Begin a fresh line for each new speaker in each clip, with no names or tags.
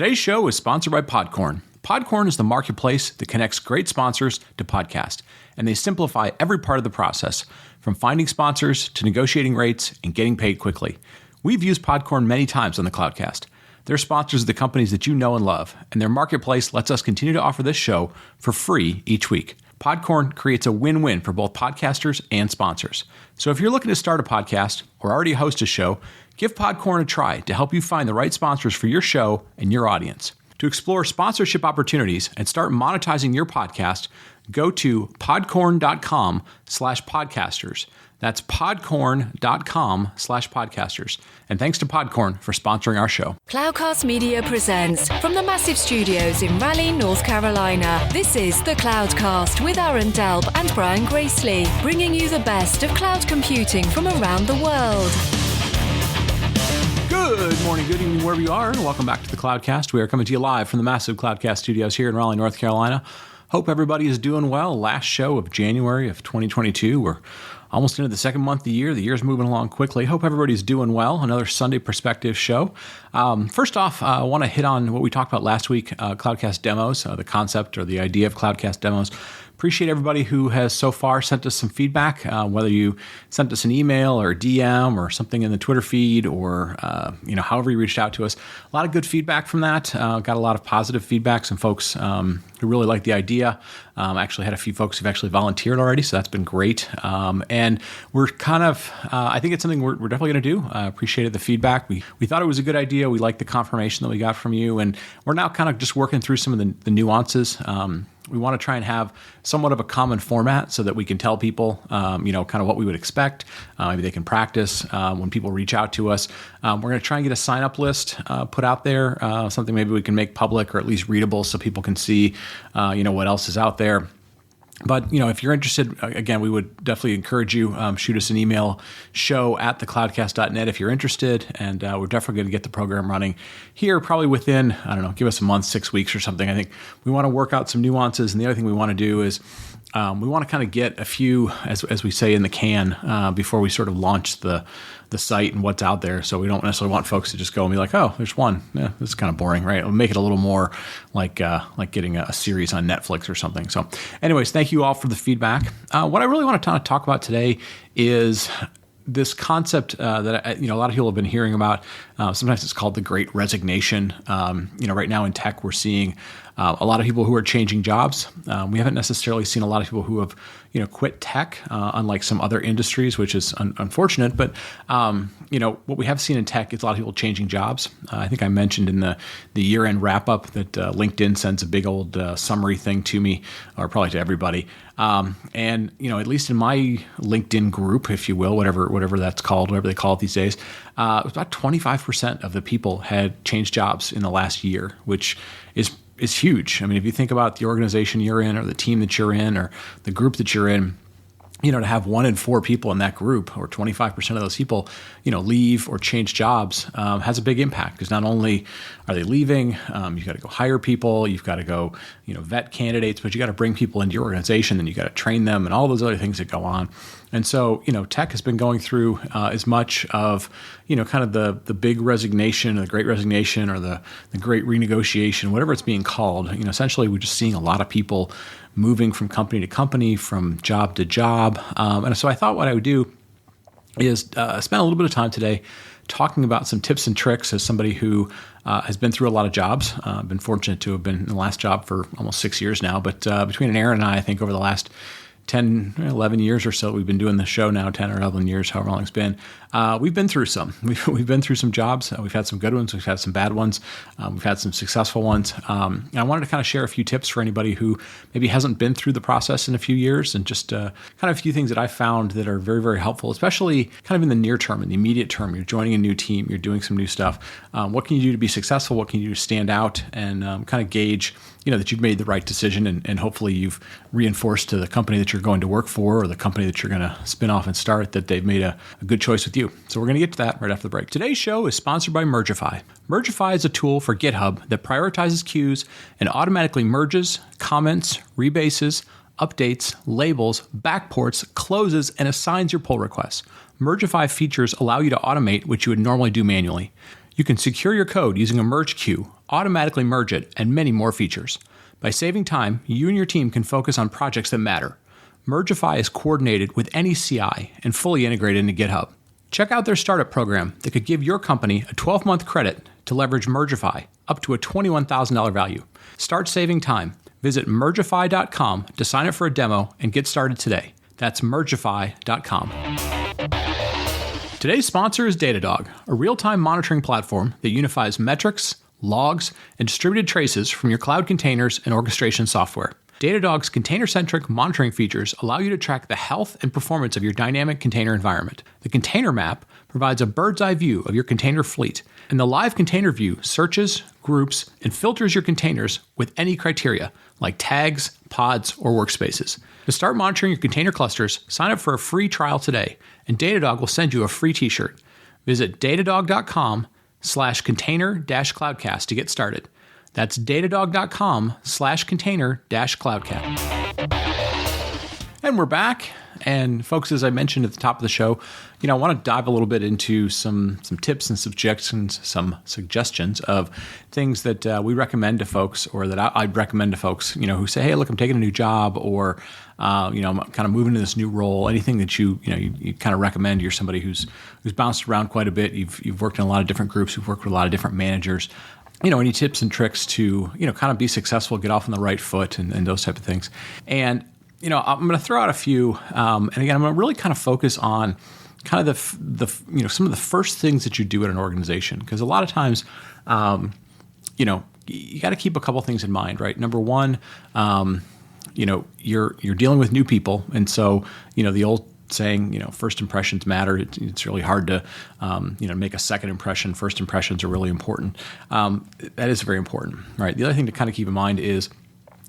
Today's show is sponsored by Podcorn. Podcorn is the marketplace that connects great sponsors to podcasts, and they simplify every part of the process, from finding sponsors to negotiating rates and getting paid quickly. We've used Podcorn many times on the Cloudcast. They're sponsors of the companies that you know and love, and their marketplace lets us continue to offer this show for free each week. Podcorn creates a win-win for both podcasters and sponsors. So if you're looking to start a podcast or already host a show, give Podcorn a try to help you find the right sponsors for your show and your audience. To explore sponsorship opportunities and start monetizing your podcast, go to podcorn.com/podcasters. That's podcorn.com/podcasters. And thanks to Podcorn for sponsoring our show.
Cloudcast Media presents from the massive studios in Raleigh, North Carolina. This is the Cloudcast with Aaron Delp and Brian Gracely, bringing you the best of cloud computing from around the world.
Good morning, good evening, wherever you are. Welcome back to the Cloudcast. We are coming to you live from the massive Cloudcast studios here in Raleigh, North Carolina. Hope everybody is doing well. Last show of January of 2022. We're almost into the second month of the year. The year's moving along quickly. Hope everybody's doing well. Another Sunday Perspective show. First off, I want to hit on what we talked about last week, Cloudcast demos, the concept or the idea of Cloudcast demos. Appreciate everybody who has so far sent us some feedback, whether you sent us an email or a DM or something in the Twitter feed or, however you reached out to us. A lot of good feedback from that. Got a lot of positive feedback. Some folks who really like the idea. Actually had a few folks who've actually volunteered already, so that's been great. And we're kind of, I think it's something we're definitely going to do. Appreciated the feedback. We thought it was a good idea. We liked the confirmation that we got from you, and we're now kind of just working through some of the nuances. We want to try and have somewhat of a common format so that we can tell people, kind of what we would expect. Maybe they can practice when people reach out to us. We're going to try and get a sign-up list put out there, something maybe we can make public or at least readable so people can see, what else is out there. But, if you're interested, again, we would definitely encourage you, shoot us an email, show@thecloudcast.net if you're interested, and we're definitely going to get the program running here probably within, give us a month, 6 weeks or something. I think we want to work out some nuances, and the other thing we want to do is we want to kind of get a few, as we say, in the can before we sort of launch the site and what's out there. So we don't necessarily want folks to just go and be like, oh, there's one. Yeah, this is kind of boring, right? We'll make it a little more like getting a series on Netflix or something. So anyways, thank you all for the feedback. What I really want to talk about today is this concept that a lot of people have been hearing about. Sometimes it's called the Great Resignation. Right now in tech, we're seeing a lot of people who are changing jobs. We haven't necessarily seen a lot of people who have quit tech, unlike some other industries, which is unfortunate. But what we have seen in tech is a lot of people changing jobs. I think I mentioned in the year-end wrap-up that LinkedIn sends a big old summary thing to me, or probably to everybody. And at least in my LinkedIn group, if you will, whatever that's called, whatever they call it these days, about 25% of the people had changed jobs in the last year, which is huge. I mean, if you think about the organization you're in or the team that you're in or the group that you're in, to have 1 in 4 people in that group or 25% of those people, leave or change jobs has a big impact, because not only are they leaving, you've got to go hire people, you've got to go, vet candidates, but you got to bring people into your organization, and you got to train them and all those other things that go on. And so, tech has been going through as much of, kind of the big resignation, or the great resignation, or the great renegotiation, whatever it's being called. Essentially, we're just seeing a lot of people moving from company to company, from job to job. And so I thought what I would do is spend a little bit of time today talking about some tips and tricks as somebody who has been through a lot of jobs. I've been fortunate to have been in the last job for almost 6 years now. But between Aaron and I think over the last 10, 11 years or so, we've been doing this show now, 10 or 11 years, however long it's been. We've been through some. We've been through some jobs. We've had some good ones. We've had some bad ones. We've had some successful ones. And I wanted to kind of share a few tips for anybody who maybe hasn't been through the process in a few years, and just kind of a few things that I found that are very, very helpful, especially kind of in the near term, in the immediate term. You're joining a new team. You're doing some new stuff. What can you do to be successful? What can you do to stand out and kind of gauge that you've made the right decision, and hopefully you've reinforced to the company that you're going to work for, or the company that you're going to spin off and start, that they've made a good choice with you. So we're going to get to that right after the break. Today's show is sponsored by Mergify. Mergify is a tool for GitHub that prioritizes queues and automatically merges, comments, rebases, updates, labels, backports, closes, and assigns your pull requests. Mergify features allow you to automate what you would normally do manually. You can secure your code using a merge queue, automatically merge it, and many more features. By saving time, you and your team can focus on projects that matter. Mergify is coordinated with any CI and fully integrated into GitHub. Check out their startup program that could give your company a 12-month credit to leverage Mergify, up to a $21,000 value. Start saving time. Visit Mergify.com to sign up for a demo and get started today. That's Mergify.com. Today's sponsor is Datadog, a real-time monitoring platform that unifies metrics, logs, and distributed traces from your cloud containers and orchestration software. Datadog's container-centric monitoring features allow you to track the health and performance of your dynamic container environment. The container map provides a bird's-eye view of your container fleet, and the live container view searches, groups, and filters your containers with any criteria, like tags, pods, or workspaces. To start monitoring your container clusters, sign up for a free trial today, and Datadog will send you a free t-shirt. Visit datadog.com/container-cloudcast to get started. That's datadog.com/container-cloudcast. And we're back. And folks, as I mentioned at the top of the show, I want to dive a little bit into some tips and some suggestions of things that we recommend to folks, or that I'd recommend to folks, who say, hey, look, I'm taking a new job, or I'm kind of moving to this new role. Anything that you kind of recommend. You're somebody who's bounced around quite a bit. You've worked in a lot of different groups. You've worked with a lot of different managers. Any tips and tricks to kind of be successful, get off on the right foot, and those type of things. And I'm going to throw out a few, and again, I'm going to really kind of focus on kind of the some of the first things that you do at an organization, because a lot of times, you got to keep a couple things in mind, right? Number one, you're dealing with new people, and so the old saying, first impressions matter. It's really hard to make a second impression. First impressions are really important. That is very important, right? The other thing to kind of keep in mind is,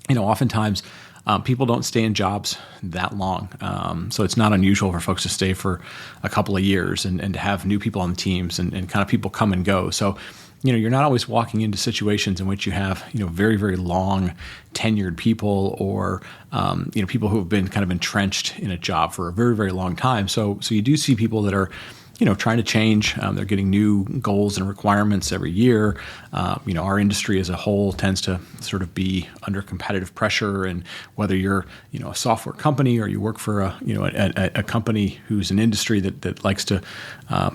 oftentimes. People don't stay in jobs that long. So it's not unusual for folks to stay for a couple of years and to have new people on the teams and kind of people come and go. So, you're not always walking into situations in which you have, very, very long tenured people, or, people who have been kind of entrenched in a job for a very, very long time. So you do see people that are, trying to change. They're getting new goals and requirements every year. Our industry as a whole tends to sort of be under competitive pressure, and whether you're, a software company, or you work for a company who's an industry that likes to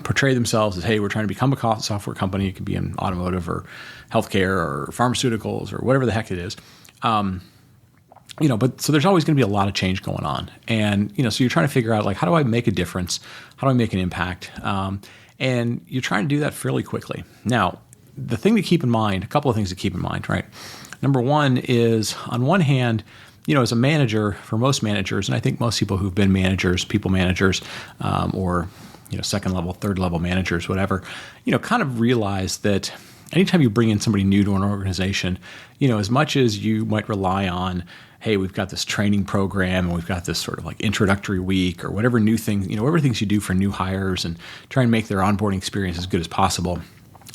portray themselves as, hey, we're trying to become a software company. It could be in automotive or healthcare or pharmaceuticals or whatever the heck it is. But so there's always going to be a lot of change going on. And, so you're trying to figure out, like, how do I make a difference? How do I make an impact? And you're trying to do that fairly quickly. Now, the thing to keep in mind, a couple of things to keep in mind, right? Number one is, on one hand, as a manager, for most managers, and I think most people who've been managers, people managers, or, second level, third level managers, whatever, kind of realize that anytime you bring in somebody new to an organization, as much as you might rely on, hey, we've got this training program and we've got this sort of like introductory week, or whatever new thing, whatever things you do for new hires and try and make their onboarding experience as good as possible.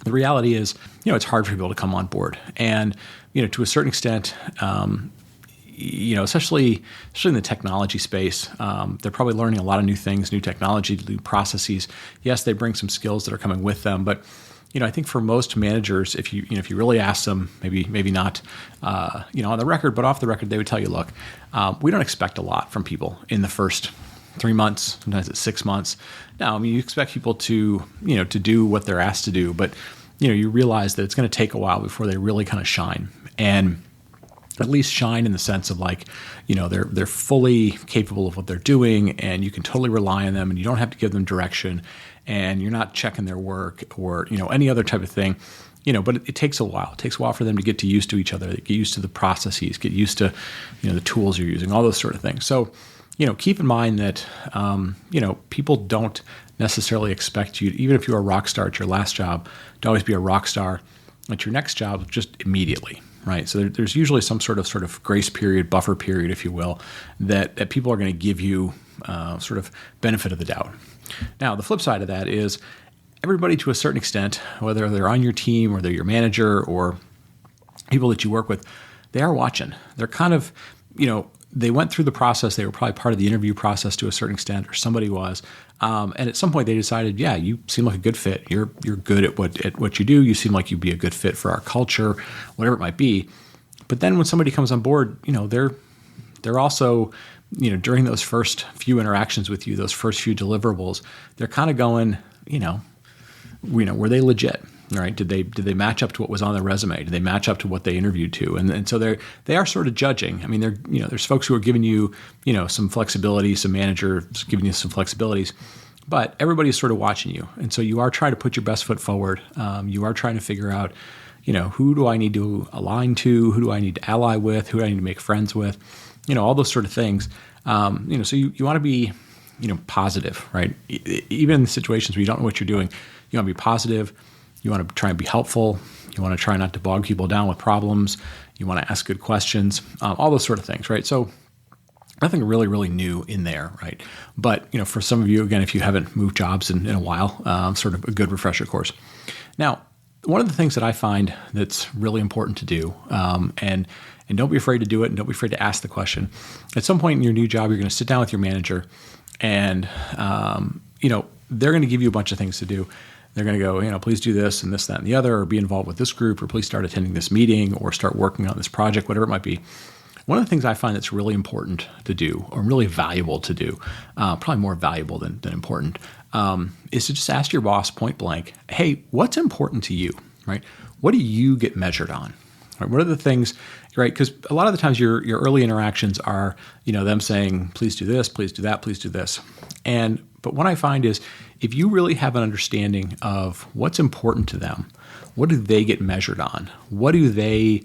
The reality is, it's hard for people to come on board. And, to a certain extent, especially in the technology space, they're probably learning a lot of new things, new technology, new processes. Yes, they bring some skills that are coming with them, but I think for most managers, if you really ask them, maybe not, on the record, but off the record, they would tell you, look, we don't expect a lot from people in the first 3 months. Sometimes it's 6 months. Now, you expect people to do what they're asked to do, but you realize that it's going to take a while before they really kind of shine, and at least shine in the sense of, like, they're fully capable of what they're doing, and you can totally rely on them, and you don't have to give them direction, and you're not checking their work or, any other type of thing, but it takes a while. It takes a while for them to get used to each other, get used to the processes, get used to, the tools you're using, all those sort of things. So, keep in mind that, people don't necessarily expect you, even if you're a rock star at your last job, to always be a rock star at your next job just immediately. Right. So there's usually some sort of grace period, buffer period, if you will, that people are going to give you sort of benefit of the doubt. Now, the flip side of that is, everybody to a certain extent, whether they're on your team or they're your manager or people that you work with, they are watching. They're kind of, they went through the process. They were probably part of the interview process to a certain extent, or somebody was. And at some point they decided, yeah, you seem like a good fit. You're good at what you do. You seem like you'd be a good fit for our culture, whatever it might be. But then when somebody comes on board, they're also, during those first few interactions with you, those first few deliverables, they're kind of going, were they legit? Right? Did they match up to what was on their resume? Did they match up to what they interviewed to? And so they are sort of judging. I mean, there's folks who are giving you, some flexibility, some managers giving you some flexibilities, but everybody's sort of watching you. And so you are trying to put your best foot forward. You are trying to figure out, who do I need to align to? Who do I need to ally with? Who do I need to make friends with? All those sort of things. So you want to be, positive, right? Even in situations where you don't know what you're doing, you want to be positive. You want to try and be helpful. You want to try not to bog people down with problems. You want to ask good questions, all those sort of things, right? So nothing really, really new in there, right? But, for some of you, again, if you haven't moved jobs in a while, sort of a good refresher course. Now, one of the things that I find that's really important to do, and don't be afraid to do it, and don't be afraid to ask the question. At some point in your new job, you're going to sit down with your manager, and, they're going to give you a bunch of things to do. They're going to go, please do this and this, that, and the other, or be involved with this group, or please start attending this meeting, or start working on this project, whatever it might be. One of the things I find that's really important to do, or really valuable to do, probably more valuable than important, is to just ask your boss point blank, hey, what's important to you, right? What do you get measured on? Right? What are the things, right? Because a lot of the times your early interactions are, them saying, please do this, please do that, please do this. But what I find is if you really have an understanding of what's important to them, what do they get measured on? What do they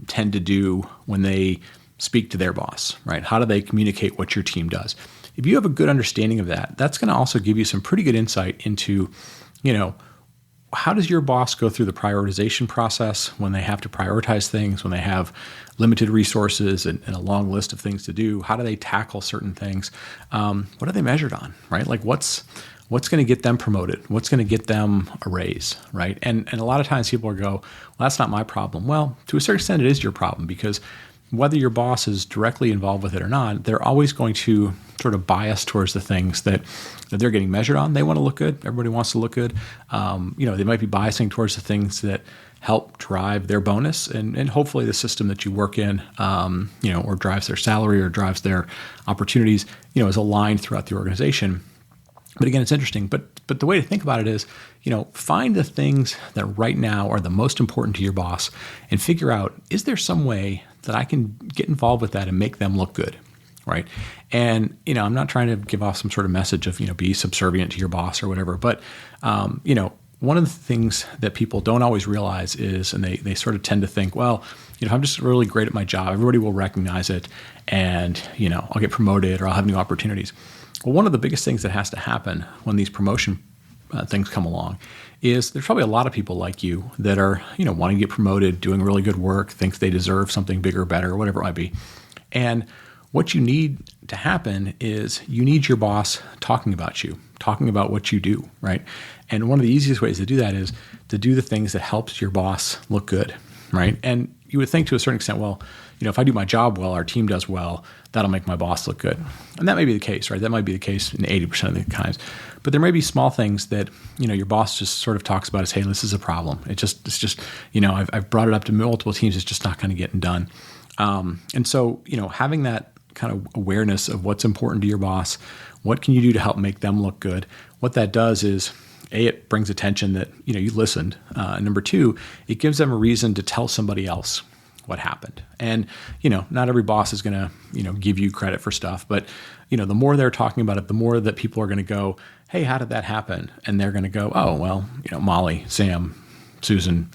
tend to do when they speak to their boss, right? How do they communicate what your team does? If you have a good understanding of that, that's going to also give you some pretty good insight into, how does your boss go through the prioritization process when they have to prioritize things, when they have limited resources and a long list of things to do? How do they tackle certain things? What are they measured on, right? Like what's going to get them promoted? What's going to get them a raise, right? And a lot of times people go, well, that's not my problem. Well, to a certain extent, it is your problem, because whether your boss is directly involved with it or not, they're always going to sort of bias towards the things that they're getting measured on. They want to look good. Everybody wants to look good. They might be biasing towards the things that help drive their bonus and hopefully the system that you work in, or drives their salary or drives their opportunities, is aligned throughout the organization. But again, it's interesting. But the way to think about it is, find the things that right now are the most important to your boss and figure out, is there some way that I can get involved with that and make them look good, right? And, I'm not trying to give off some sort of message of, be subservient to your boss or whatever. But, one of the things that people don't always realize is, and they sort of tend to think, well, I'm just really great at my job. Everybody will recognize it and, I'll get promoted or I'll have new opportunities. Well, one of the biggest things that has to happen when these promotion things come along is there's probably a lot of people like you that are, wanting to get promoted, doing really good work, think they deserve something bigger, better, whatever it might be. And what you need to happen is you need your boss talking about you, talking about what you do, right? And one of the easiest ways to do that is to do the things that helps your boss look good, right? And you would think to a certain extent, well, if I do my job well, our team does well, that'll make my boss look good. And that may be the case, right? That might be the case in 80% of the times. But there may be small things that, your boss just sort of talks about as, hey, this is a problem. It's just, I've brought it up to multiple teams. It's just not kind of getting done. And so, having that kind of awareness of what's important to your boss, what can you do to help make them look good? What that does is, A, it brings attention that, you listened. And number two, it gives them a reason to tell somebody else what happened. And, not every boss is going to, give you credit for stuff, but, the more they're talking about it, the more that people are going to go, hey, how did that happen? And they're going to go, oh, well, Molly, Sam, Susan,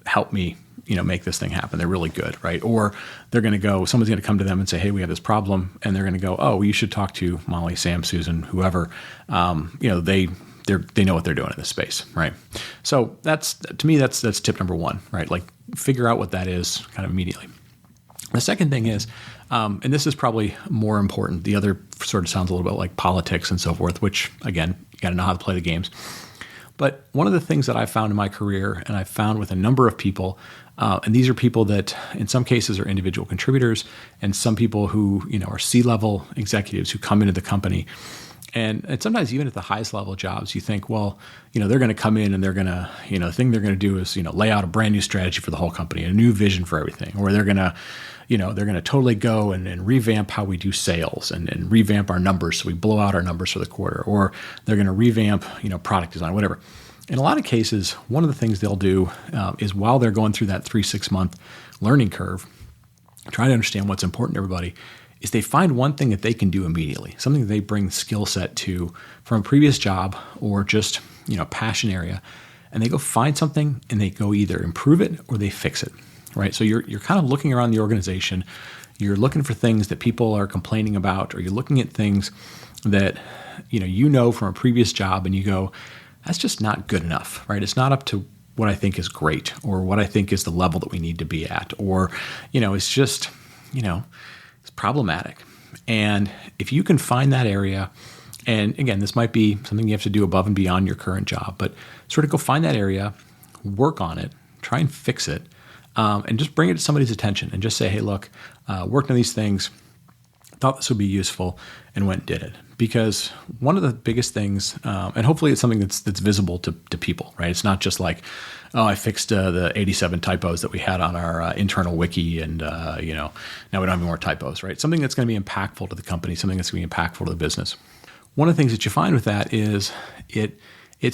help me, make this thing happen. They're really good, right? Or they're going to go, someone's going to come to them and say, hey, we have this problem. And they're going to go, oh, well, you should talk to Molly, Sam, Susan, whoever, they know what they're doing in this space, right? So that's tip number one, right? Like figure out what that is kind of immediately. The second thing is, and this is probably more important, the other sort of sounds a little bit like politics and so forth, which again, you got to know how to play the games. But one of the things that I found in my career, and I found with a number of people, and these are people that in some cases are individual contributors, and some people who are C-level executives who come into the company. And sometimes even at the highest level jobs, you think, well, they're going to come in and they're going to, the thing they're going to do is, lay out a brand new strategy for the whole company, a new vision for everything, or they're going to, they're going to totally go and revamp how we do sales and revamp our numbers so we blow out our numbers for the quarter, or they're going to revamp, product design, whatever. In a lot of cases, one of the things they'll do is while they're going through that 3-6 month learning curve, trying to understand what's important to everybody, is they find one thing that they can do immediately, something that they bring skill set to from a previous job or just, passion area. And they go find something and they go either improve it or they fix it, right? So you're kind of looking around the organization. You're looking for things that people are complaining about, or you're looking at things that, from a previous job, and you go, that's just not good enough, right? It's not up to what I think is great or what I think is the level that we need to be at, or, it's just, it's problematic. And if you can find that area, and again, this might be something you have to do above and beyond your current job, but sort of go find that area, work on it, try and fix it, and just bring it to somebody's attention and just say, hey, look, worked on these things, thought this would be useful, and went and did it. Because one of the biggest things, and hopefully it's something that's visible to people, right? It's not just like, oh, I fixed the 87 typos that we had on our internal wiki, and now we don't have any more typos, right? Something that's going to be impactful to the company, something that's going to be impactful to the business. One of the things that you find with that is it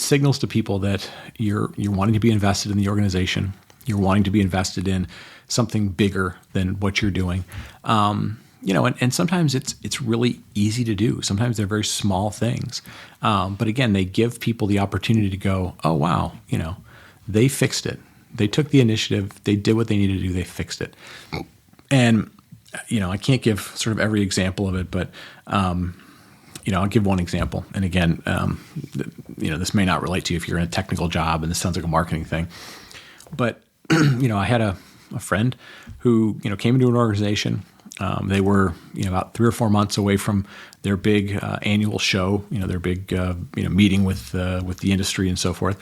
signals to people that you're wanting to be invested in the organization, you're wanting to be invested in something bigger than what you're doing. And sometimes it's really easy to do. Sometimes they're very small things. But again, they give people the opportunity to go, oh, wow, they fixed it. They took the initiative. They did what they needed to do. They fixed it. And, I can't give sort of every example of it, but, I'll give one example. And again, this may not relate to you if you're in a technical job and this sounds like a marketing thing. But, I had a friend who, came into an organization. They were, about 3 or 4 months away from their big annual show, their big, meeting with the industry and so forth.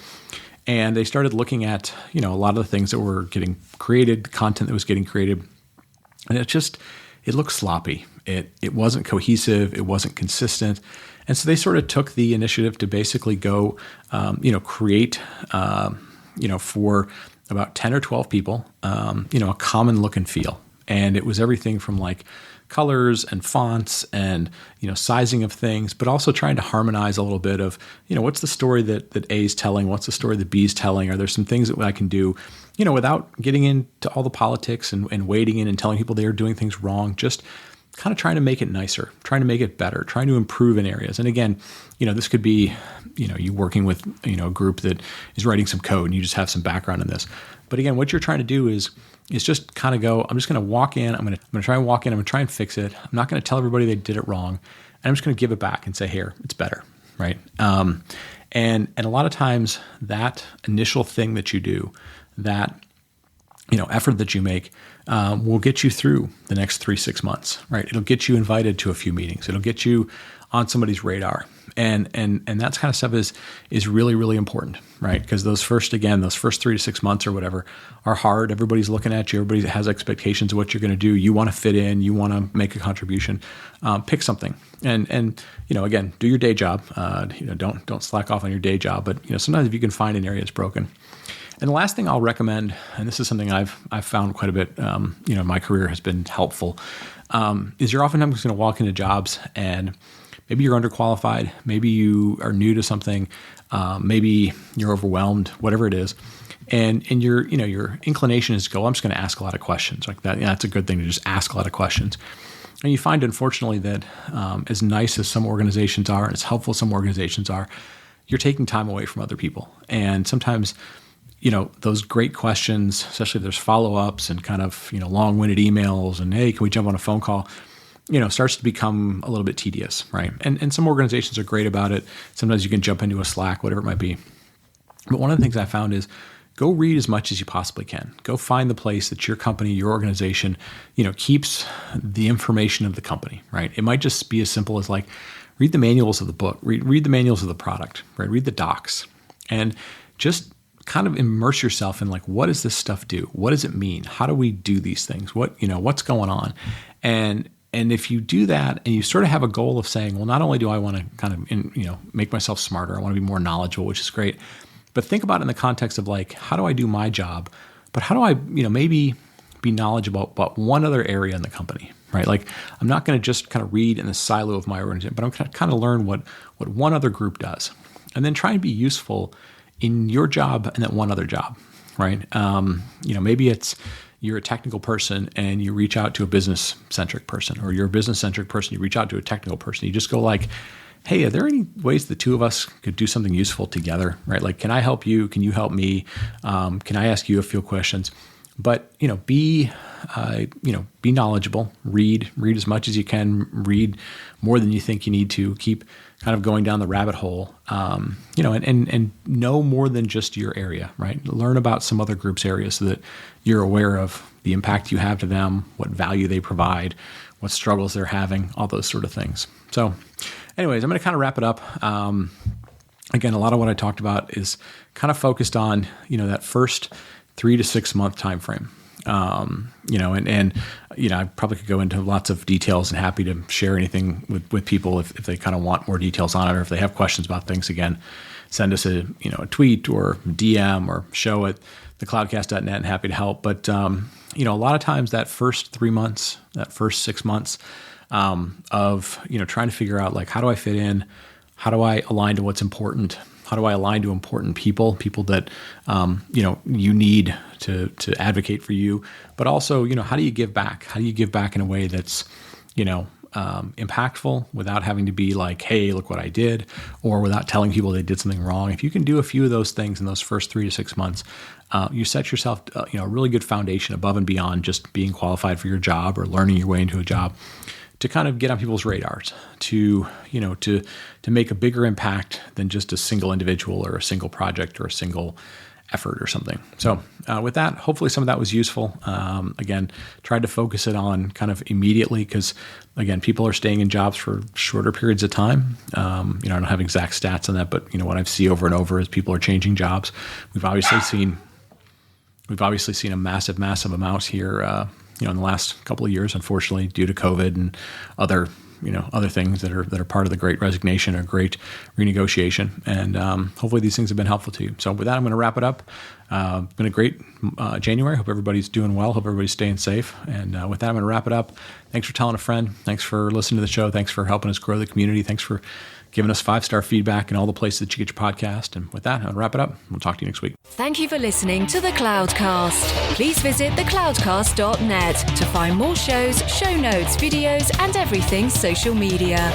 And they started looking at, a lot of the things that were getting created, the content that was getting created. And it looked sloppy. It wasn't cohesive. It wasn't consistent. And so they sort of took the initiative to basically go, create, for about 10 or 12 people, a common look and feel. And it was everything from like colors and fonts and, sizing of things, but also trying to harmonize a little bit of, what's the story that A is telling? What's the story that B is telling? Are there some things that I can do, without getting into all the politics and wading in and telling people they are doing things wrong, just kind of trying to make it nicer, trying to make it better, trying to improve in areas. And again, this could be, you working with, a group that is writing some code and you just have some background in this. But again, what you're trying to do is just kind of go, I'm just going to walk in. I'm going to try and walk in. I'm going to try and fix it. I'm not going to tell everybody they did it wrong. And I'm just going to give it back and say, here, it's better. Right. And a lot of times that initial thing that you do, that, effort that you make, will get you through the next 3-6 months, right? It'll get you invited to a few meetings. It'll get you on somebody's radar. And that kind of stuff is really, really important, right? Because those first 3 to 6 months or whatever are hard. Everybody's looking at you. Everybody has expectations of what you're going to do. You want to fit in. You want to make a contribution. Pick something. And again, do your day job. Don't slack off on your day job. But sometimes if you can find an area that's broken. And the last thing I'll recommend, and this is something I've found quite a bit, my career has been helpful, is you're oftentimes going to walk into jobs and maybe you're underqualified, maybe you are new to something, maybe you're overwhelmed, whatever it is, and your inclination is to go, I'm just going to ask a lot of questions like that. That's a good thing to just ask a lot of questions. And you find, unfortunately, that as nice as some organizations are and as helpful as some organizations are, you're taking time away from other people. And sometimes, those great questions, especially if there's follow-ups and kind of, long-winded emails and, hey, can we jump on a phone call? Starts to become a little bit tedious, right? And some organizations are great about it. Sometimes you can jump into a Slack, whatever it might be. But one of the things I found is go read as much as you possibly can. Go find the place that your company, your organization, keeps the information of the company, right? It might just be as simple as like, read the manuals of the book, read the manuals of the product, right? Read the docs. and just kind of immerse yourself in like, what does this stuff do? What does it mean? How do we do these things? What's going on? And if you do that and you sort of have a goal of saying, well, not only do I want to kind of, make myself smarter, I want to be more knowledgeable, which is great, but think about it in the context of like, how do I do my job? But how do I, maybe be knowledgeable about one other area in the company, right? Like I'm not going to just kind of read in the silo of my organization, but I'm going to kind of learn what one other group does, and then try and be useful in your job and that one other job, right? Maybe it's you're a technical person and you reach out to a business-centric person, or you're a business-centric person, you reach out to a technical person. You just go like, hey, are there any ways the two of us could do something useful together, right? Like, can I help you? Can you help me? Can I ask you a few questions? But, be knowledgeable, read as much as you can, read more than you think you need to, keep kind of going down the rabbit hole, and know more than just your area, right? Learn about some other group's areas so that you're aware of the impact you have to them, what value they provide, what struggles they're having, all those sort of things. So anyways, I'm going to kind of wrap it up. Again, a lot of what I talked about is kind of focused on, that first 3 to 6 month time frame. I probably could go into lots of details and happy to share anything with people if they kind of want more details on it, or if they have questions about things. Again, send us a tweet or DM or show at thecloudcast.net, and happy to help. But, a lot of times that first 3 months, that first 6 months of, trying to figure out like, how do I fit in? How do I align to what's important? How do I align to important people that, you need to advocate for you, but also, how do you give back? How do you give back in a way that's, impactful without having to be like, hey, look what I did, or without telling people they did something wrong? If you can do a few of those things in those first 3 to 6 months, you set yourself, a really good foundation above and beyond just being qualified for your job or learning your way into a job, to kind of get on people's radars, to make a bigger impact than just a single individual or a single project or a single effort or something. So with that, hopefully some of that was useful. Again, tried to focus it on kind of immediately, because again, people are staying in jobs for shorter periods of time. I don't have exact stats on that, but what I've seen over and over is people are changing jobs. We've obviously seen a massive amount here, in the last couple of years, unfortunately, due to COVID and other things that are part of the Great Resignation or Great Renegotiation. And hopefully these things have been helpful to you. So with that, I'm going to wrap it up. Been a great January. Hope everybody's doing well. Hope everybody's staying safe. And with that, I'm going to wrap it up. Thanks for telling a friend. Thanks for listening to the show. Thanks for helping us grow the community. Thanks for giving us 5-star feedback in all the places that you get your podcast. And with that, I'll wrap it up. We'll talk to you next week.
Thank you for listening to The Cloudcast. Please visit thecloudcast.net to find more shows, show notes, videos, and everything social media.